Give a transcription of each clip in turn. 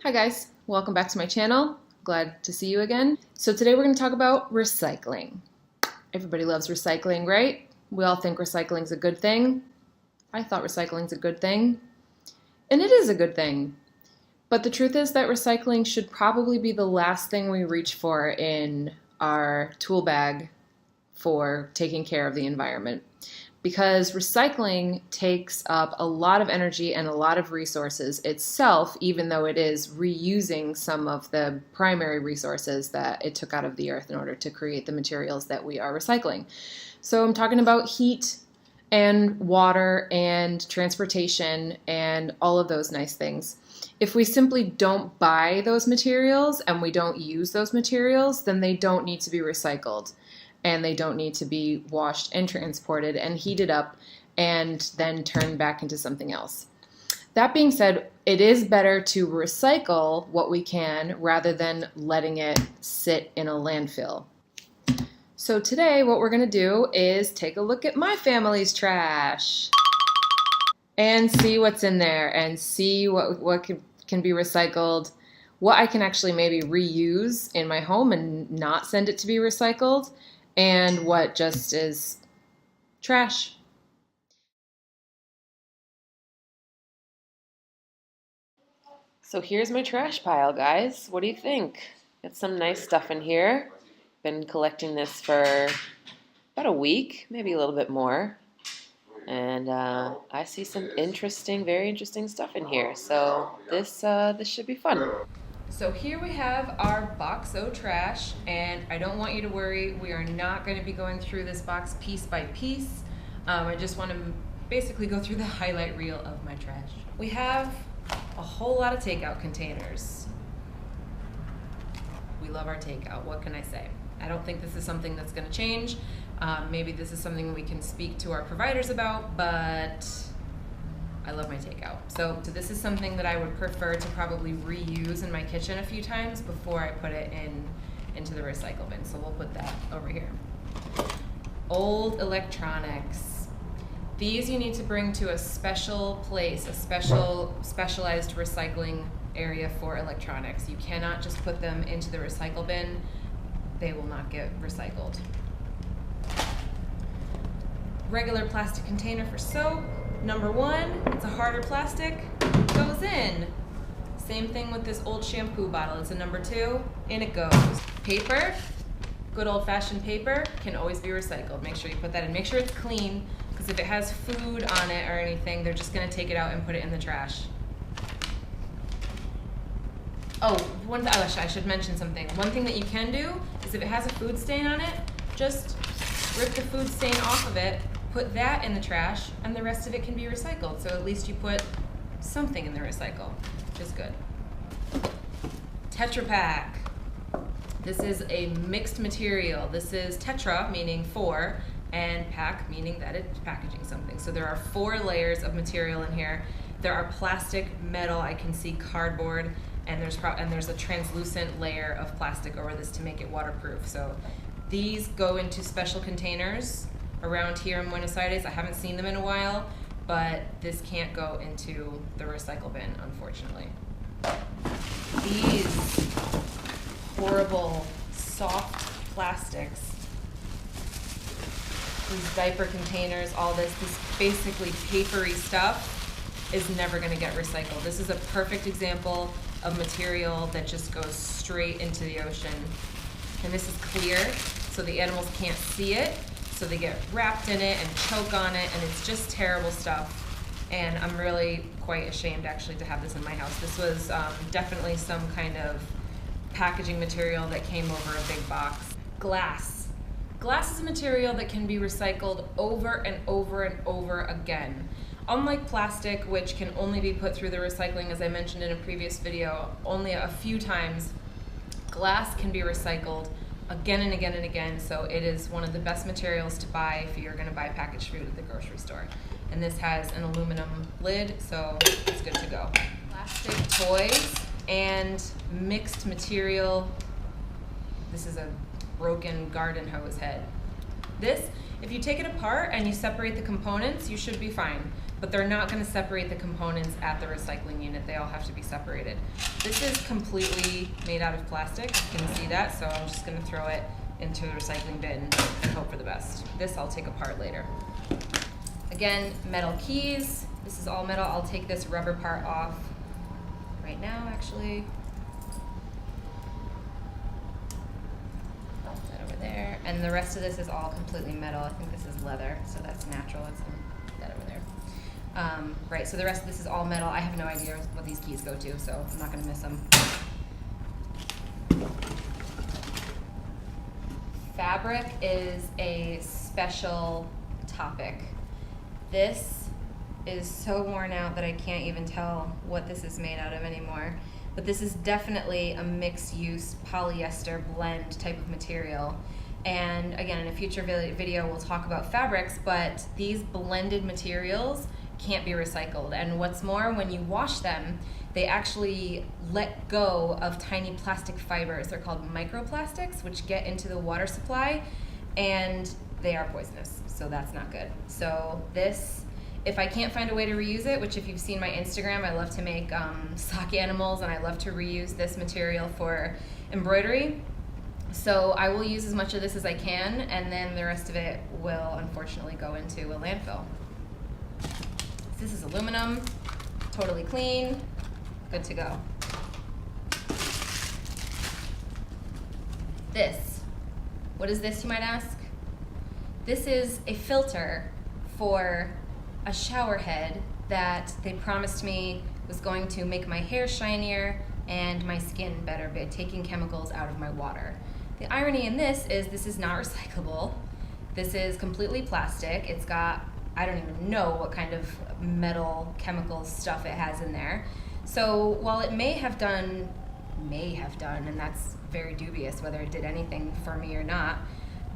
Hi guys, welcome back to my channel. Glad to see you again. So today we're going to talk about recycling. Everybody loves recycling, right? We all think recycling's a good thing. I thought recycling's a good thing. And it is a good thing. But the truth is that recycling should probably be the last thing we reach for in our tool bag for taking care of the environment. Because recycling takes up a lot of energy and a lot of resources itself, even though it is reusing some of the primary resources that it took out of the earth in order to create the materials that we are recycling. So I'm talking about heat and water and transportation and all of those nice things. If we simply don't buy those materials and we don't use those materials, then they don't need to be recycled. And they don't need to be washed and transported and heated up and then turned back into something else. That being said, it is better to recycle what we can rather than letting it sit in a landfill. So today what we're going to do is take a look at my family's trash and see what's in there and see what can be recycled, what I can actually maybe reuse in my home and not send it to be recycled, and what just is trash. So here's my trash pile, guys. What do you think? Got some nice stuff in here. Been collecting this for about a week, maybe a little bit more. And I see some interesting, very interesting stuff in here. So this should be fun. So here we have our box O trash, and I don't want you to worry, we are not going to be going through this box piece by piece. I just want to basically go through the highlight reel of my trash. We have a whole lot of takeout containers. We love our takeout, what can I say? I don't think this is something that's going to change. Maybe this is something we can speak to our providers about, but I love my takeout. So this is something that I would prefer to probably reuse in my kitchen a few times before I put it into the recycle bin. So we'll put that over here. Old electronics. These you need to bring to a special place, a specialized recycling area for electronics. You cannot just put them into the recycle bin. They will not get recycled. Regular plastic container for soap. Number one, it's a harder plastic, goes in. Same thing with this old shampoo bottle. It's a number two, in it goes. Paper, good old-fashioned paper, can always be recycled. Make sure you put that in. Make sure it's clean, because if it has food on it or anything, they're just gonna take it out and put it in the trash. Oh, I should mention something. One thing that you can do is if it has a food stain on it, just rip the food stain off of it, put that in the trash, and the rest of it can be recycled. So at least you put something in the recycle, which is good. Tetra Pak. This is a mixed material. This is tetra, meaning four, and pack, meaning that it's packaging something. So there are 4 layers of material in here. There are plastic, metal, I can see cardboard, and there's a translucent layer of plastic over this to make it waterproof. So these go into special containers around here in Buenos Aires. I haven't seen them in a while, but this can't go into the recycle bin, unfortunately. These horrible soft plastics, these diaper containers, all this basically papery stuff is never gonna get recycled. This is a perfect example of material that just goes straight into the ocean. And this is clear, so the animals can't see it. So they get wrapped in it and choke on it, and it's just terrible stuff. And I'm really quite ashamed actually to have this in my house. This was definitely some kind of packaging material that came over a big box. Glass. Glass is a material that can be recycled over and over and over again. Unlike plastic, which can only be put through the recycling, as I mentioned in a previous video, only a few times, glass can be recycled again and again and again, so it is one of the best materials to buy if you're going to buy packaged food at the grocery store. And this has an aluminum lid, so it's good to go. Plastic toys and mixed material. This is a broken garden hose head. This, if you take it apart and you separate the components, you should be fine. but they're not going to separate the components at the recycling unit. They all have to be separated. This is completely made out of plastic. You can see that, so I'm just going to throw it into the recycling bin and hope for the best. This I'll take apart later. Again, metal keys. This is all metal. I'll take this rubber part off right now, actually. That over there. And the rest of this is all completely metal. I think this is leather, so that's natural. That's that over there. Right, so the rest of this is all metal. I have no idea what these keys go to, so I'm not going to miss them. Fabric is a special topic. This is so worn out that I can't even tell what this is made out of anymore. But this is definitely a mixed-use polyester blend type of material. And again, in a future video, we'll talk about fabrics, but these blended materials can't be recycled. And what's more, when you wash them, they actually let go of tiny plastic fibers. They're called microplastics, which get into the water supply, and they are poisonous, so that's not good. So this, if I can't find a way to reuse it, which if you've seen my Instagram, I love to make sock animals, and I love to reuse this material for embroidery. So I will use as much of this as I can, and then the rest of it will unfortunately go into a landfill. This is aluminum, totally clean, good to go. This, what is this, you might ask? This is a filter for a shower head that they promised me was going to make my hair shinier and my skin better by taking chemicals out of my water. The irony in this is not recyclable. This is completely plastic. It's got, I don't even know what kind of metal chemical stuff it has in there. So while it may have done, and that's very dubious whether it did anything for me or not,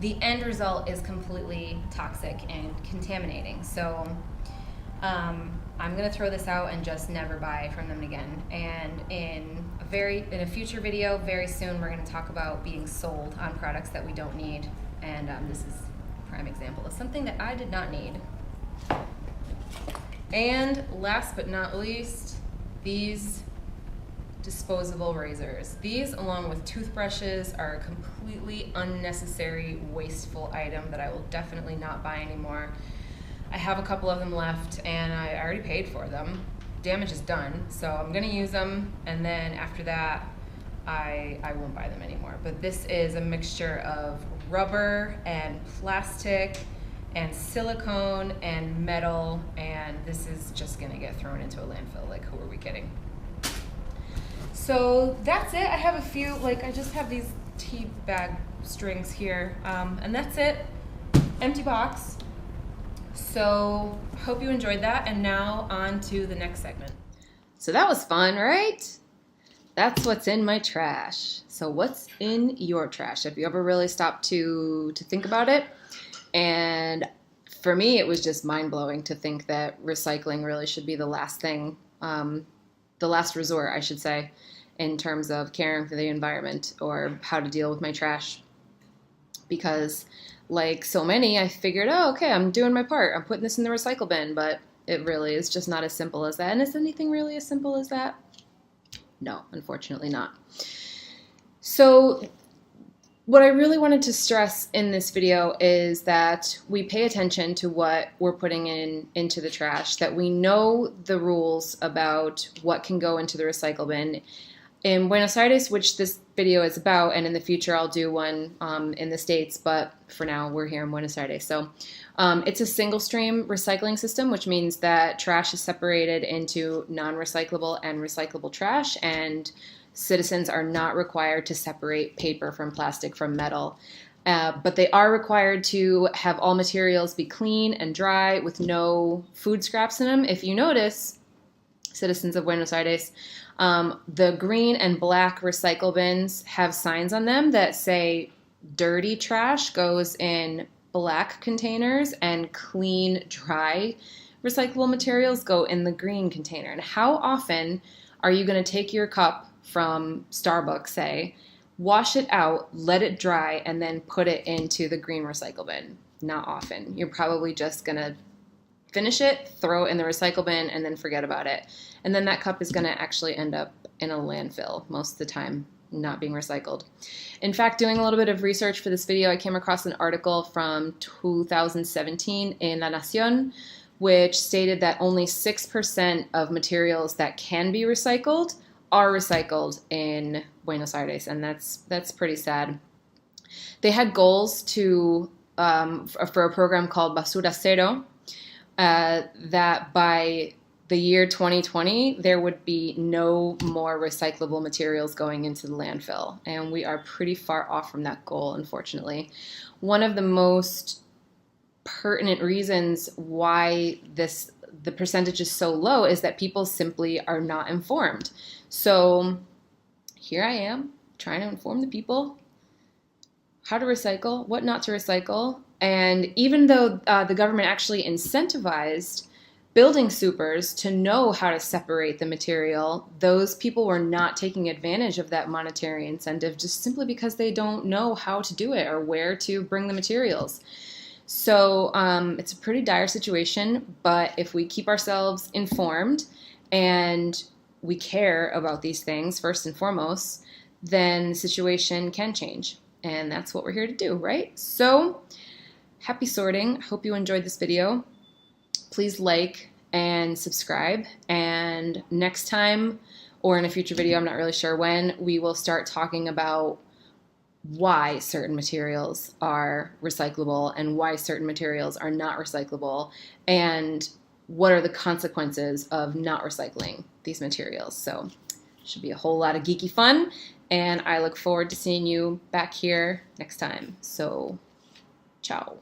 the end result is completely toxic and contaminating. So I'm gonna throw this out and just never buy from them again. And in a future video, very soon, we're gonna talk about being sold on products that we don't need. And this is a prime example of something that I did not need. And last but not least, these disposable razors. These, along with toothbrushes, are a completely unnecessary, wasteful item that I will definitely not buy anymore. I have a couple of them left, and I already paid for them. Damage is done, so I'm gonna use them, and then after that, I won't buy them anymore. But this is a mixture of rubber and plastic and silicone and metal, and this is just gonna get thrown into a landfill. Like, who are we kidding? So that's it. I have a few, I just have these tea bag strings here, and that's it. Empty box. So hope you enjoyed that, and now on to the next segment. So that was fun, right? That's what's in my trash. So what's in your trash? Have you ever really stopped to think about it? And for me, it was just mind-blowing to think that recycling really should be the last thing, the last resort, I should say, in terms of caring for the environment or how to deal with my trash. Because like so many, I figured, oh, okay, I'm doing my part. I'm putting this in the recycle bin, but it really is just not as simple as that. And is anything really as simple as that? No, unfortunately not. So what I really wanted to stress in this video is that we pay attention to what we're putting into the trash, that we know the rules about what can go into the recycle bin. In Buenos Aires, which this video is about, and in the future I'll do one in the States, but for now we're here in Buenos Aires. So it's a single stream recycling system, which means that trash is separated into non-recyclable and recyclable trash, and citizens are not required to separate paper from plastic from metal. But they are required to have all materials be clean and dry with no food scraps in them. If you notice, citizens of Buenos Aires, the green and black recycle bins have signs on them that say dirty trash goes in black containers and clean, dry recyclable materials go in the green container. And how often are you going to take your cup from Starbucks, say, wash it out, let it dry, and then put it into the green recycle bin? Not often. You're probably just going to finish it, throw it in the recycle bin, and then forget about it. And then that cup is going to actually end up in a landfill most of the time, not being recycled. In fact, doing a little bit of research for this video, I came across an article from 2017 in La Nacion, which stated that only 6% of materials that can be recycled are recycled in Buenos Aires, and that's pretty sad. They had goals to for a program called Basura Cero, that by the year 2020, there would be no more recyclable materials going into the landfill. And we are pretty far off from that goal, unfortunately. One of the most pertinent reasons why the percentage is so low is that people simply are not informed. So here I am trying to inform the people how to recycle, what not to recycle. And even though the government actually incentivized building supers to know how to separate the material, those people were not taking advantage of that monetary incentive just simply because they don't know how to do it or where to bring the materials. So it's a pretty dire situation, but if we keep ourselves informed and we care about these things first and foremost, then the situation can change. And that's what we're here to do, right? So happy sorting. I hope you enjoyed this video. Please like and subscribe. And next time, or in a future video, I'm not really sure when, we will start talking about why certain materials are recyclable and why certain materials are not recyclable, and what are the consequences of not recycling these materials. So it should be a whole lot of geeky fun, and I look forward to seeing you back here next time. So, ciao.